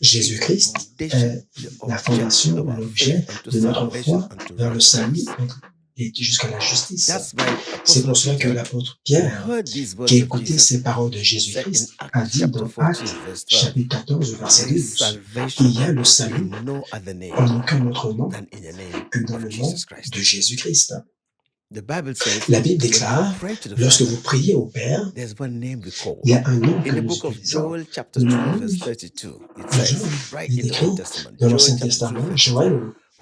Jésus-Christ est la fondation, l'objet de notre foi vers le salut et jusqu'à la justice. That's why C'est pour Apostle cela que Peter, l'apôtre who Pierre, heard these words qui a of écouté Jesus, ces paroles de said in Jésus-Christ, a Acts dit chapter dans 14, Actes verse 12, chapitre 14, verset there is 12, salvation il y a le salut in no other en name aucun autre nom than in the name que dans of le nom Jesus Christ. de Jésus-Christ. The Bible says, La Bible when déclare, you pray to the lorsque Father, vous priez au Père, there's one name we call. il y a un nom In que the nous book of utilisons. Joel, chapter Dans 2, le verse livre 32, it de says, Joël, right il est in the Old écrit Testament, dans Joel l'Ancien chapter 2, Testament, verse 32, Joël,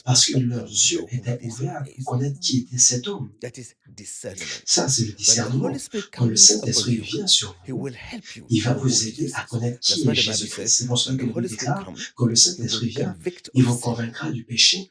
eyes parce que opened leurs to yeux know who étaient this ouverts man pour is. connaître qui était cet homme. That is discernment. Ça, c'est le When the discernement. Holy Spirit Quand le comes upon Saint-Esprit you, vient sur He vous, will help you il va know who vous aider Jesus à is. connaître That's qui why est the Bible Jésus-Christ. says, C'est pour cela when que the la Bible Holy Spirit déclare, comes, quand le He will Saint-Esprit vient, convict il of vous sin, convaincra du péché,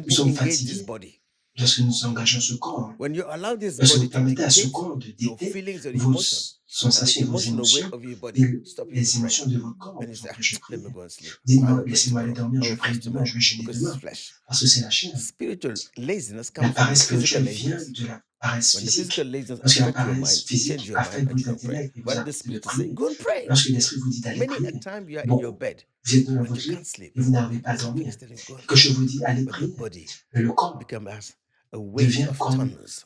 when nous we sommes engage this fatigués body, lorsque nous engageons ce corps, when you allow this lorsque vous body to permettez à ce dictate corps de your dicter feelings, your vos emotions, and the sensations et vos emotional weight émotions of your et body, stop you to les pray. émotions de votre corps, And you vous say, empêche de let prier. me go and sleep. I Dites-moi, will pray laissez-moi aller tomorrow. dormir, I je will prie fast demain, tomorrow je vais jeûner because it's demain, flesh. parce que c'est la chair. Spiritual laziness La comes from paresse physical spirituelle vient laziness. de la paresse When the physique. physical laziness Lorsque la affect your mind, paresse change physique your mind, affecte and you votre don't pray. intellect et vous When the arrêtez de spirit is prier, saying, go and pray. lorsque l'esprit vous dit d'aller Many a prier, time you are in bon, your bed, vous êtes dans but you votre lit can't sleep. et vous n'arrivez pas à And something dormir. is telling you, go and Que je pray. vous dis, allez But the prier. body Mais le corps becomes as a weight devient of comme tons.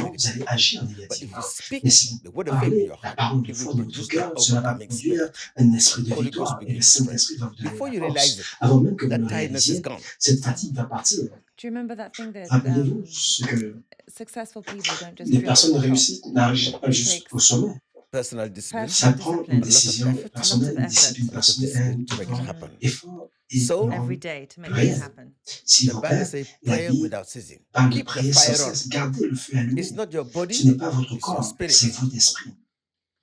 quand vous negatively. allez agir But if négativement. you speak Mais si the vous word of faith in parlez your la heart, parole de it will foi dans votre produce that cœur, cela va overcoming produire spirit. un esprit The de Holy Ghost victoire et begin le to spread. Saint-Esprit va vous donner Before la you force. realize it, Avant même que vous that le tiredness is réalisiez, gone. cette fatigue va partir. Do you remember that thing that Rappelez-vous ce que successful people don't just les drift to personnes the top? réussies n'arrivent pas It juste au takes sommet. Personal discipline, Ça personal prend une a lot discipline, of décision effort, a lot personnelle, of une effort discipline a lot of personnelle, discipline to make it devant happen. effort et So, devant every day to make prière. this happen. Si the vos Bible pères says la prayer Bible without ceasing. parle de Keep the prier sans fire on. cesse, gardez le feu allumé. It's not your Ce body, n'est pas votre it's your corps, c'est spirit. votre esprit.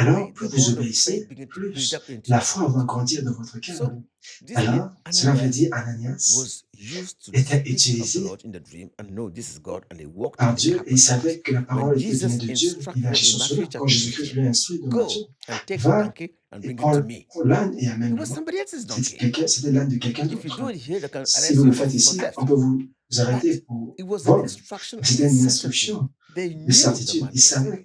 Alors, obey, plus the vous bond of obéissez, faith begins to build plus up into la your foi va heart. grandir dans votre cœur. So this Alors, cela veut Ananias dire Ananias was used to the était speech of the utilisé Lord in the dream and know this is God, and they walked par in the Dieu et il carpet path. savait que la When parole venait Jesus de Dieu. instructed Il him agit in sur Matthew cela. Quand chapter Jésus-Christ 15, lui a instruit dans Matthieu, go and take your va donkey and et bring it to prends me. l'âne et It was amène-le-moi. somebody else's C'était donkey. c'était l'âne de quelqu'un If you do d'autre. it here, they can Si arrest vous you le faites for ici, theft. on peut vous But arrêter pour it was an vol. instruction C'était and une certainty. instruction They de knew the certitude. man Ils was savaient free.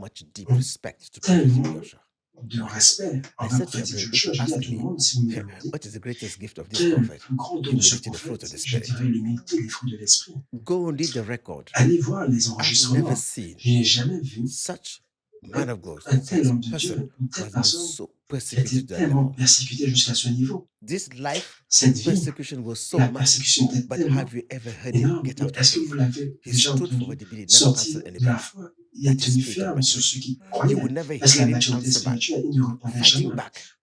much deep ont respect to Prophet tellement Joshua. de respect I envers le said to prophète Abraham, if Joshua. you J'ai dit à ask tout le me, monde, si vous me demandez, what is the greatest gift of this quel est le prophet? plus grand don de ce Humility, the fruit of prophète? the Je Spirit. dirais l'humilité, les fruits de l'esprit. Go and read the record. Allez voir les I've never enregistrements. seen Je n'ai jamais vu such man of God, un such tel homme de person Dieu, une who telle has been personne so qui a persecuted été to that tellement level. persécuté jusqu'à ce niveau. This life Cette vie, persecution was so la much, persécution était but tellement have you ever heard him énorme. get Mais out of est-ce que faith? vous l'avez He déjà stood for entendu what he believed, never sortir answered de la anybody. foi? Il a That is tenu spirit of ferme sur ce maturity. qu'il You croyait. will never Parce que hear la him maturité answer back, spirituelle, il ne répondait fighting jamais. back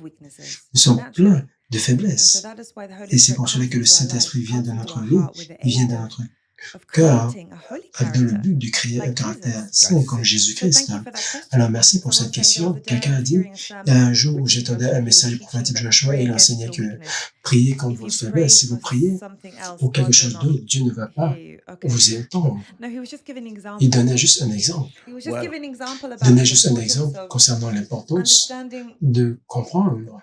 Nous sommes pleins de faiblesses. Et c'est pour cela que le Saint-Esprit vient dans notre vie, il vient dans notre cœur dans le but de créer un caractère saint comme Jésus-Christ. Alors, merci pour cette question. Quelqu'un a dit, il y a un jour où j'entendais un message du prophète Joshua et il enseignait que priez contre votre faiblesse. Si vous priez pour quelque chose d'autre, Dieu ne va pas vous y entendre. Il donnait juste un exemple. Il donnait juste un exemple concernant l'importance de comprendre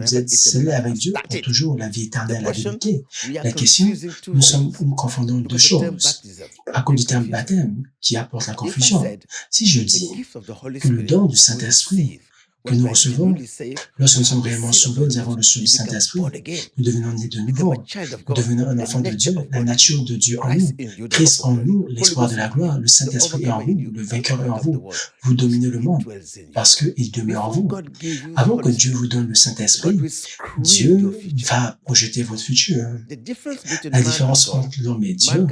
vous êtes scellés avec Dieu pour toujours, la vie éternelle, la vérité. La question, nous confondons deux choses à cause du terme baptême qui apporte la confusion. Si je dis que le don du Saint-Esprit que nous recevons, lorsque nous sommes réellement sauvés, nous avons le sceau du Saint-Esprit, nous devenons nés de nouveau, nous devenons un enfant de Dieu, la nature de Dieu en nous, Christ en nous, l'espoir de la gloire, le Saint-Esprit est en vous, le vainqueur est en vous, vous dominez le monde parce qu'il demeure en vous. Avant que Dieu vous donne le Saint-Esprit, Dieu va projeter votre futur. La différence entre l'homme et Dieu,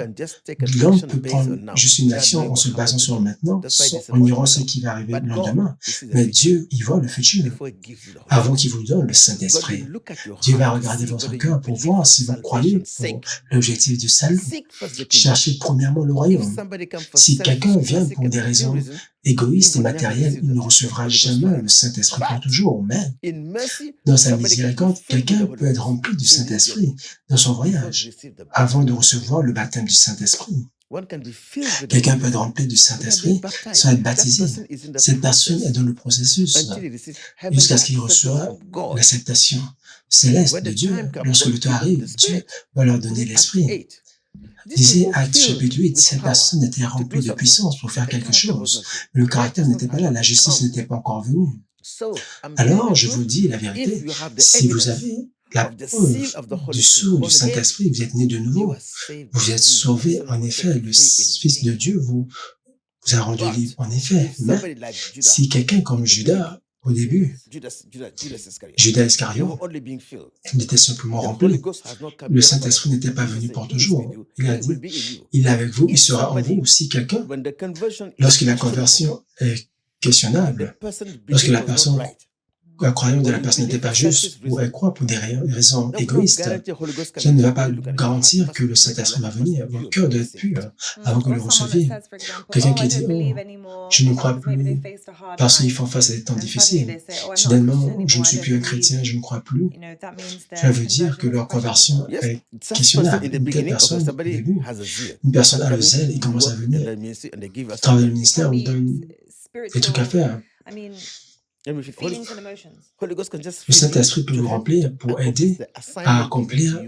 l'homme peut prendre juste une action en se basant sur le maintenant, en ignorant ce qui va arriver le lendemain. Mais Dieu, il voit le futur avant qu'il vous donne le Saint-Esprit. Dieu va regarder votre cœur pour voir si vous croyez pour l'objectif du salut. Cherchez premièrement le royaume. Si quelqu'un vient pour des raisons égoïste et matériel, il ne recevra jamais le Saint-Esprit pour toujours. Mais dans sa miséricorde, quelqu'un peut être rempli du Saint-Esprit dans son voyage avant de recevoir le baptême du Saint-Esprit. Quelqu'un peut être rempli du Saint-Esprit sans être baptisé. Cette personne est dans le processus jusqu'à ce qu'il reçoive l'acceptation céleste de Dieu. Lorsque le temps arrive, Dieu va leur donner l'Esprit. Disait Actes chapitre 8, cette personne était remplie de puissance pour faire quelque chose. Le caractère n'était pas là, la justice n'était pas encore venue. Alors, je vous dis la vérité, si vous avez la preuve du sceau du Saint-Esprit, vous êtes né de nouveau, vous êtes sauvé, en effet, le Fils de Dieu vous a rendu libre, en effet. Mais si quelqu'un comme Judas, au début, Judas Iscariote, il était simplement rempli. Le Saint-Esprit n'était pas venu pour toujours. Il a dit, il est avec vous, il sera en vous. Si quelqu'un, lorsque la conversion est questionnable, lorsque la personne, la croyance de la personne n'était pas juste ou elle croit pour des raisons égoïstes, ça ne va pas garantir que le Saint-Esprit va venir. Votre cœur doit être pur avant que vous le receviez. Quelqu'un qui dit, oh, je ne crois plus parce qu'ils font face à des temps difficiles. Soudainement, je ne suis plus un chrétien, je ne crois plus. Ça veut dire que leur conversion est questionnable. Une telle personne, au début, une personne a le zèle, il commence à venir, travailler le ministère, on donne des trucs à faire. Le Saint-Esprit peut vous remplir pour aider à accomplir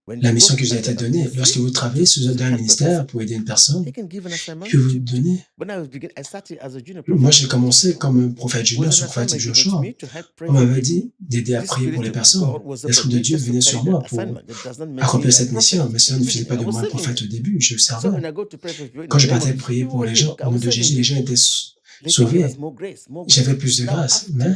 la mission qui vous a été donnée. Lorsque vous travaillez sous un ministère pour aider une personne, il peut vous donner. Moi, j'ai commencé comme un prophète junior sur Prophétique Joshua. On m'avait dit d'aider à prier pour les personnes. L'Esprit de Dieu venait sur moi pour accomplir cette mission, mais cela ne faisait pas de moi un prophète au début, je le servais. Quand je partais prier pour les gens, au nom de Jésus, les gens étaient sauvés. J'avais plus de grâce, mais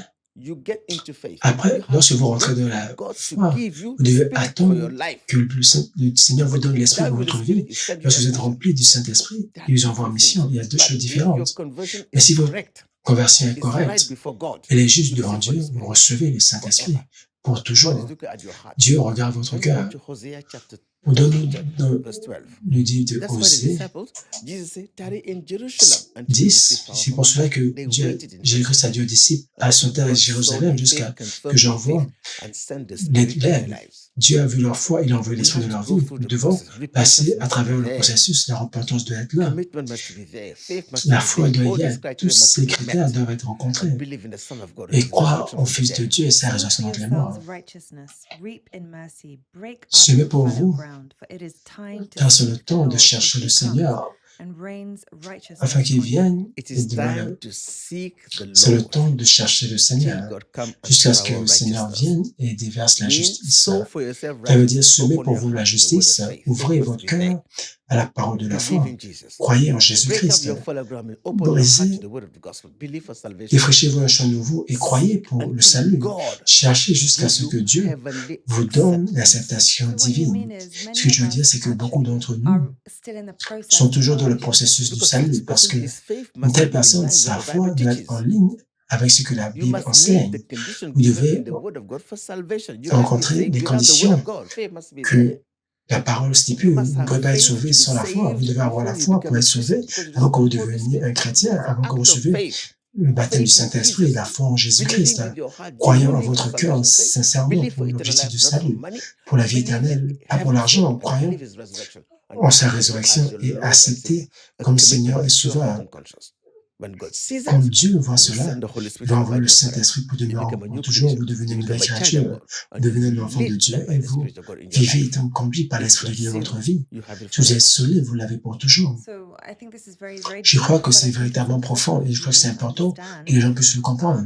après, lorsque vous rentrez dans la foi, vous devez attendre que le Seigneur vous donne l'Esprit pour votre vie. Lorsque vous êtes rempli du Saint-Esprit, il vous envoie en mission. Il y a deux choses différentes. Mais si votre conversion est correcte, elle est juste devant Dieu, vous recevez le Saint-Esprit pour toujours. Dieu regarde votre cœur. On donne le livre de Osée 10. C'est pour cela que Jésus-Christ a dit aux disciples, à son terre à Jérusalem jusqu'à que j'envoie l'aide. Dieu a vu leur foi, il a envoyé l'Esprit de leur vie. Nous devons passer à travers le processus. La repentance doit être là. La foi doit y être. Tous ces critères doivent être rencontrés. Et croire au Fils de Dieu et sa résurrection entre les morts. Semez pour vous, car c'est le temps de chercher le Seigneur, afin qu'il vienne et demande. C'est le temps de chercher le Seigneur, jusqu'à ce que le Seigneur vienne et déverse la justice. Ça veut dire semer pour vous la justice, ouvrez votre cœur à la parole de la foi. Croyez en Jésus-Christ. Brisez, défrichez-vous un champ nouveau et croyez pour le salut. Cherchez jusqu'à ce que Dieu vous donne l'acceptation divine. Ce que je veux dire, c'est que beaucoup d'entre nous sont toujours dans le processus du salut parce que une telle personne, sa foi doit être en ligne avec ce que la Bible enseigne. Vous devez rencontrer des conditions que la parole stipule. Vous ne pouvez pas être sauvé sans la foi. Vous devez avoir la foi pour être sauvé avant que vous deveniez un chrétien, avant que vous receviez le baptême du Saint-Esprit, la foi en Jésus-Christ. Croyant en votre cœur sincèrement pour l'objectif du salut, pour la vie éternelle, pas pour l'argent, croyant en sa résurrection et accepter comme Seigneur et Sauveur. Quand Dieu voit cela, il va envoyer le Saint-Esprit pour demeurer en vous. Toujours, vous devenez une nouvelle créature, vous devenez un enfant de Dieu et vous vivez étant conduit par l'Esprit de Dieu dans votre vie. Si vous êtes solide, vous l'avez pour toujours. Je crois que c'est véritablement profond et je crois que c'est important que les gens puissent le comprendre.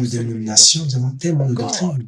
de dénominations, nous avons tellement de God doctrines.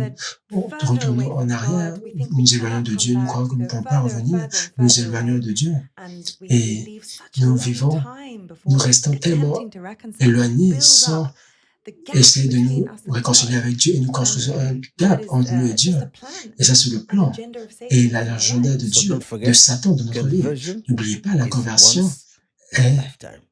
retournons en arrière, nous éloignons de Dieu, nous croyons que nous ne pouvons pas revenir, nous éloignons de Dieu et nous restons tellement éloignés sans essayer de nous réconcilier avec Dieu et nous construisons un gap entre nous et Dieu. Et ça, c'est le plan et l'agenda de Dieu, de Satan dans notre vie. N'oubliez pas, la conversion est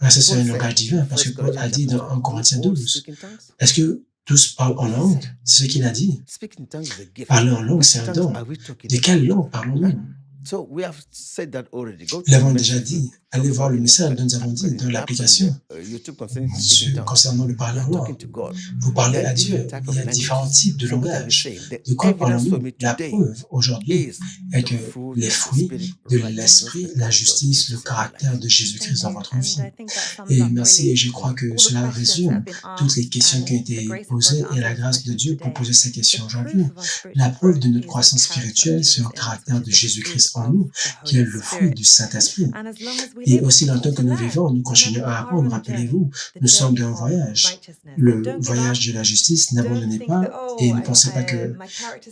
Ah, ça, c'est Paul un said langage divin, in parce que 1 Paul Corinthians a dit chapter dans 1 7, Corinthiens "Do all 12, speak in tongues?" est-ce que tous parlent en He langue? said, C'est ce qu'il a dit. "Speaking in tongues is a gift. Parler en langue, Which c'est un tongues don. are we talking De quelle about?" langue Right? parlons-nous? So we have said that already. Go Nous to the l'avons déjà message we dit. talked Allez voir about le in message dont nous the, avons dit dans in app and l'application YouTube concerning speaking tongues. concernant le parler You en are langue. talking to God. Vous parlez There are à Dieu. different types Il y of a différents types de languages. So what are we langages. saying? The De quoi evidence for parlons-nous? me La today preuve aujourd'hui is est the que fruit les of the fruits Spirit, de righteousness, l'esprit, and la character of justice, le Jesus in your caractère life. de Jésus-Christ dans votre vie. I think that sums Et up merci, really et je crois que all the cela questions that have résume been toutes les asked questions qui ont and the été grace of God posées to et answer la those grâce de questions Dieu pour today. poser ces The questions aujourd'hui. proof of our La spiritual preuve growth de notre is the croissance character of spirituelle, c'est Jesus le in us, caractère which de is the fruit Jésus-Christ en of nous, the qui est Holy le fruit Spirit. du Saint-Esprit. And as long as Et aussi longtemps que nous vivons, nous continuons à apprendre. Rappelez-vous, nous sommes dans un voyage. Le voyage de la justice, n'abandonnez pas et ne pensez pas que,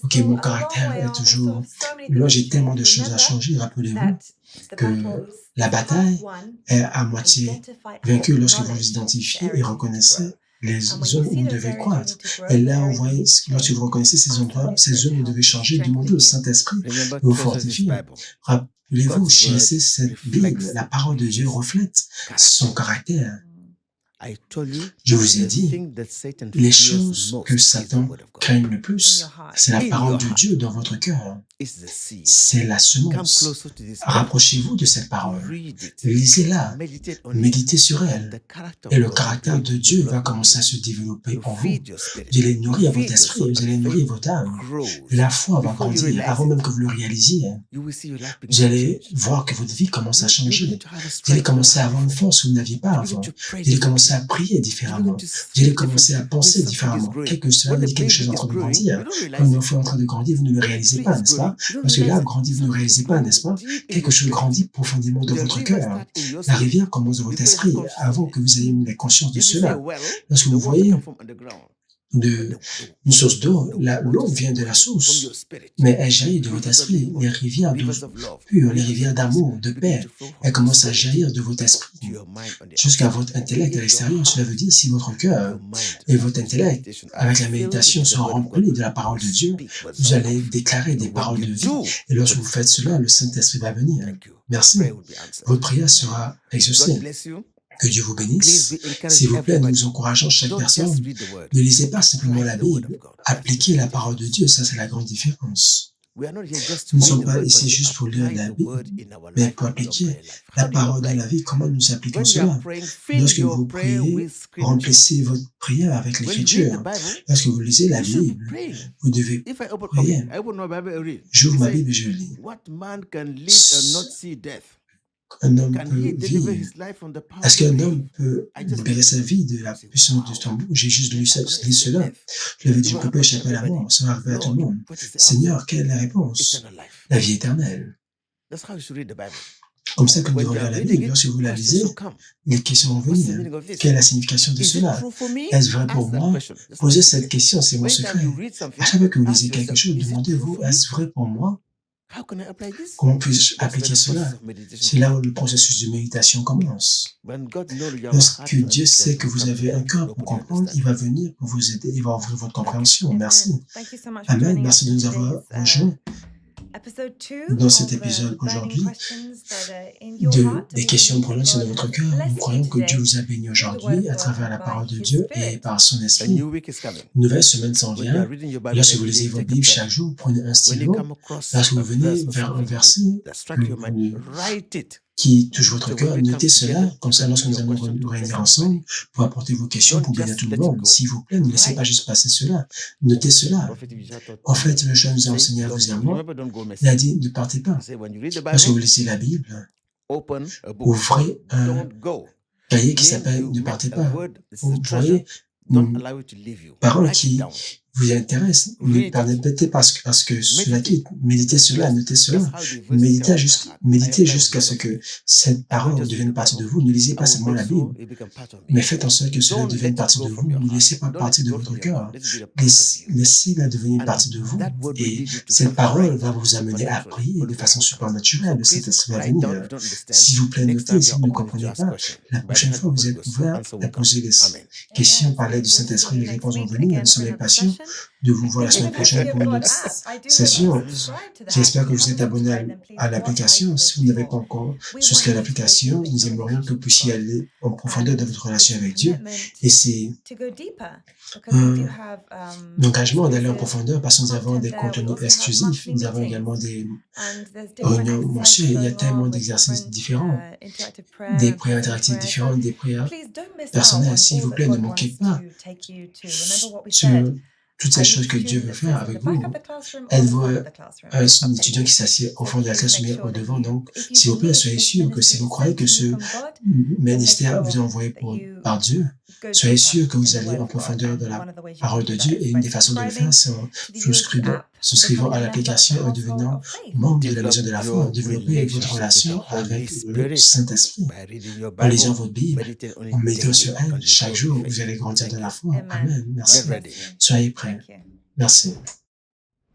ok, mon caractère est toujours... Là, j'ai tellement de choses à changer. Rappelez-vous que la bataille est à moitié vaincue lorsque vous vous identifiez et reconnaissez les zones où vous devez croître. Et là, vous voyez, lorsque vous reconnaissez ces zones où vous devez changer, demandez au Saint-Esprit de vous fortifier. Rappelez-vous, chérissez cette Bible. La parole de Dieu reflète son caractère. Je vous ai dit, les choses que Satan craint le plus, c'est la parole de Dieu dans votre cœur. C'est la semence. Rapprochez-vous de cette parole. Lisez-la. Méditez sur elle. Et le caractère de Dieu va commencer à se développer en vous. Vous allez nourrir votre esprit, vous allez nourrir votre âme. La foi va grandir avant même que vous le réalisiez. Vous allez voir que votre vie commence à changer. Vous allez commencer à avoir une force que vous n'aviez pas avant. Vous allez commencer à prier différemment. Vous allez commencer à penser différemment. Cela veut dire quelque chose est en train de grandir. Quand une enfant est en train de grandir, vous ne le réalisez pas, n'est-ce pas? Parce que l'arbre grandit, vous ne le réalisez pas, n'est-ce pas? Quelque chose grandit profondément dans votre cœur. La rivière commence dans votre esprit avant que vous ayez la conscience de cela. Lorsque vous voyez une source d'eau, l'eau vient de la source, mais elle jaillit de votre esprit. Les rivières d'eau pure, les rivières d'amour, de paix, elles commencent à jaillir de votre esprit jusqu'à votre intellect à l'extérieur. Cela veut dire si votre cœur et votre intellect, avec la méditation, sont remplis de la parole de Dieu, vous allez déclarer des paroles de vie. Et lorsque vous faites cela, le Saint-Esprit va venir. Merci. Votre prière sera exaucée. Que Dieu vous bénisse. S'il vous plaît, nous vous encourageons chaque personne. Ne lisez pas simplement la Bible. Appliquez la parole de Dieu, ça c'est la grande différence. Nous ne sommes pas ici juste pour lire la Bible, mais pour appliquer la parole dans la vie. Comment nous appliquons cela? Lorsque vous priez, remplissez votre prière avec l'Écriture. Lorsque vous lisez la Bible, vous devez prier. J'ouvre ma Bible et je lis. Un homme peut vivre. Est-ce qu'un homme peut libérer sa vie de la puissance du tambour? J'ai juste lu cela. Je l'avais dit, je ne peux pas échapper à la mort. Ça va arriver à tout le monde. Seigneur, quelle est la réponse? La vie éternelle. Comme ça que nous devons lire la Bible. Lorsque vous la lisez, les questions vont venir. Quelle est la signification de cela? Est-ce vrai pour moi? Posez cette question, c'est mon secret. À chaque fois que vous lisez quelque chose, demandez-vous, est-ce vrai pour moi? Comment puis-je appliquer cela? C'est là où le processus de méditation commence. Lorsque Dieu sait que vous avez un cœur pour comprendre, il va venir pour vous aider, il va ouvrir votre compréhension. Merci. Amen. Merci de nous avoir rejoints dans cet épisode aujourd'hui des questions brûlantes sur votre cœur. Nous croyons que Dieu vous a béni aujourd'hui à travers la parole de Dieu et par son esprit. Une nouvelle semaine s'en vient. Lorsque vous lisez votre Bible chaque jour, prenez un stylo. Lorsque vous venez vers un verset qui touche votre cœur, notez cela. Comme ça, lorsque nous allons nous réunir ensemble pour apporter vos questions pour bénir tout le monde, s'il vous plaît, ne laissez pas juste passer cela. Notez cela. En fait, le chef nous a enseigné à vous et à moi. Il a dit, ne partez pas. Lorsque vous lisez la Bible, ouvrez un cahier qui s'appelle « Ne partez pas ». Vous voyez une parole qui vous intéresse, ne permettez pas à ce que cela quitte. Méditez cela, notez cela. Méditez jusqu'à ce que cette parole devienne partie de vous. Ne lisez pas seulement la Bible, mais faites en sorte que cela devienne partie de vous. Ne laissez pas partir de votre cœur. Laissez-la devenir partie de vous. Et cette parole va vous amener à prier de façon supernaturelle. Le Saint-Esprit va venir. S'il vous plaît, notez, si vous ne comprenez pas, la prochaine fois, vous êtes ouvert à poser des questions par l'aide du Saint-Esprit. Les réponses vont venir. Ne soyez patients de vous voir la semaine prochaine pour une autre session. J'espère que vous êtes abonné à l'application. Si vous n'avez pas encore souscrit à l'application, nous aimerions que vous puissiez aller en profondeur dans votre relation avec Dieu. Et c'est un engagement d'aller en profondeur parce que nous avons des contenus exclusifs. Nous avons également des réunions mensuelles. Il y a tellement d'exercices différents, des prières interactives différentes, des prières personnelles. S'il vous plaît, ne manquez pas sur toutes ces choses que Dieu veut faire avec vous. Êtes-vous un étudiant qui s'assied au fond de la classe ou bien au devant? Donc, s'il vous plaît, soyez sûr que si vous croyez que ce ministère vous est envoyé par Dieu, soyez sûr que vous allez en profondeur de la parole de Dieu et une des façons de le faire, c'est en souscrivant à l'application et devenant membre de la maison de la foi. Développez votre relation avec le Saint-Esprit. En lisant votre Bible, en méditant sur elle chaque jour, vous allez grandir dans la foi. Amen. Merci. Soyez prêts. Merci.